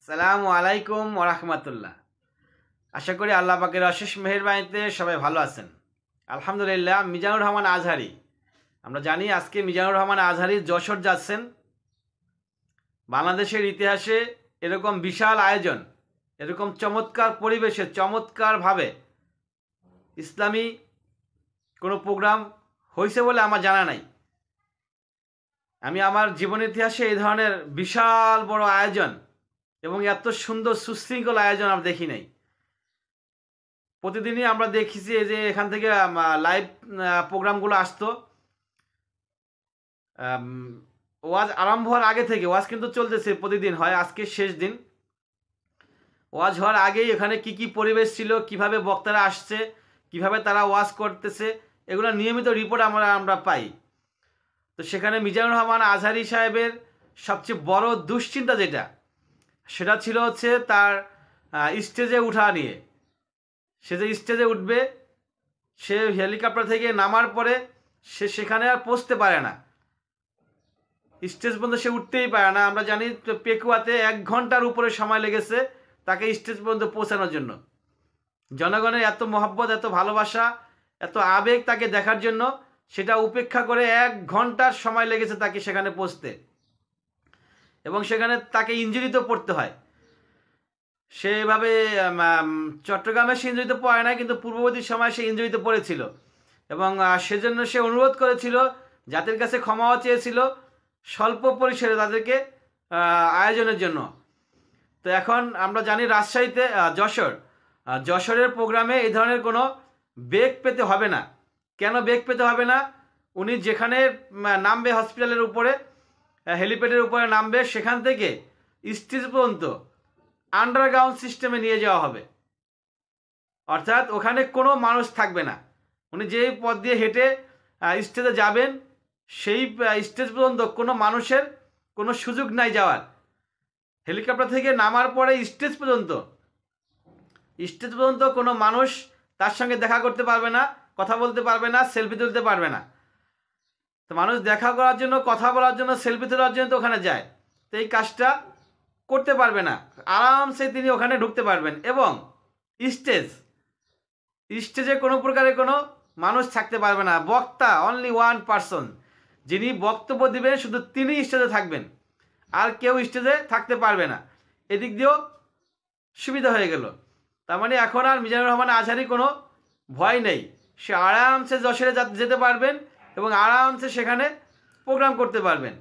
সালামু আলাইকুম ওরহমতুল্লাহ। আশা করি আল্লাহ পাকের অশেষ মেহেরবানিতে সবাই ভালো আছেন। আলহামদুলিল্লাহ। মিজানুর রহমান আজহারি, আমরা জানি আজকে মিজানুর রহমান আজহারি যশোর যাচ্ছেন। বাংলাদেশের ইতিহাসে এরকম বিশাল আয়োজন, এরকম চমৎকার পরিবেশে চমৎকারভাবে ইসলামী কোনো প্রোগ্রাম হয়েছে বলে আমার জানা নাই। আমি আমার জীবনের ইতিহাসে এই ধরনের বিশাল বড় আয়োজন এবং এত সুন্দর সুশৃঙ্খল আয়োজন আমরা দেখি নাই। প্রতিদিনই আমরা দেখেছি যে এখান থেকে লাইভ প্রোগ্রামগুলো আসতো। ওয়াজ আরম্ভ হওয়ার আগে থেকে ওয়াজ কিন্তু চলতেছে, প্রতিদিন হয়, আজকে শেষ দিন। ওয়াজ হওয়ার আগেই এখানে কি কি পরিবেশ ছিল, কিভাবে বক্তারা আসছে, কিভাবে তারা ওয়াজ করতেছে, এগুলো নিয়মিত রিপোর্ট আমরা পাই। তো সেখানে মিজানুর রহমান আজহারি সাহেবের সবচেয়ে বড় দুশ্চিন্তা যেটা, সেটা ছিল হচ্ছে তার স্টেজে উঠা নিয়ে। সে যে স্টেজে উঠবে, সে হেলিকপ্টার থেকে নামার পরে সে সেখানে আর পৌঁছতে পারে না, স্টেজ পর্যন্ত সে উঠতেই পারে না। আমরা জানি পেকুয়াতে 1 ঘন্টার উপরে সময় লেগেছে তাকে স্টেজ পর্যন্ত পৌঁছানোর জন্য। জনগণের এত মহব্বত, এত ভালোবাসা, এত আবেগ তাকে দেখার জন্য, সেটা উপেক্ষা করে 1 ঘন্টার সময় লেগেছে তাকে সেখানে পৌঁছতে। এবং সেখানে তাকে ইনজুরিতে পড়তে হয়। সে এভাবে চট্টগ্রামে সে ইনজুরিতে পড়ে না, কিন্তু পূর্ববর্তী সময় সে ইনজুরিতে পড়েছিল এবং সেজন্য সে অনুরোধ করেছিল, জাতির কাছে ক্ষমাও চেয়েছিল স্বল্প পরিসরে তাদেরকে আয়োজনের জন্য। তো এখন আমরা জানি রাজশাহীতে যশোরের প্রোগ্রামে এই ধরনের কোনো বেগ পেতে হবে না। কেন বেগ পেতে হবে না? উনি যেখানে নামবে, হসপিটালের উপরে, হেলিপ্যাডের উপরে নামবে, সেখান থেকে স্টেজ পর্যন্ত আন্ডারগ্রাউন্ড সিস্টেমে নিয়ে যাওয়া হবে। অর্থাৎ ওখানে কোনো মানুষ থাকবে না। উনি যেই পথ দিয়ে হেঁটে স্টেজে যাবেন, সেই স্টেজ পর্যন্ত কোনো মানুষের কোনো সুযোগ নাই যাওয়ার। হেলিকপ্টার থেকে নামার পরে স্টেজ পর্যন্ত কোনো মানুষ তার সঙ্গে দেখা করতে পারবে না, কথা বলতে পারবে না, সেলফি তুলতে পারবে না। তো মানুষ দেখা করার জন্য, কথা বলার জন্য, সেলফি তোলার জন্য তো ওখানে যায়। তো এই কাজটা করতে পারবে না, আরামসে তিনি ওখানে ঢুকতে পারবেন। এবং স্টেজে কোনো প্রকারে কোনো মানুষ থাকতে পারবে না। বক্তা অনলি 1 পারসন, যিনি বক্তব্য দিবেন শুধু তিনি স্টেজে থাকবেন, আর কেউ স্টেজে থাকতে পারবে না। এদিক দিয়েও সুবিধা হয়ে গেল। তার মানে এখন আর মিজানুর রহমান আজহারি কোনো ভয় নেই, সে আরামসে যশোরে যেতে পারবেন এবং আরামসে সেখানে প্রোগ্রাম করতে পারবেন।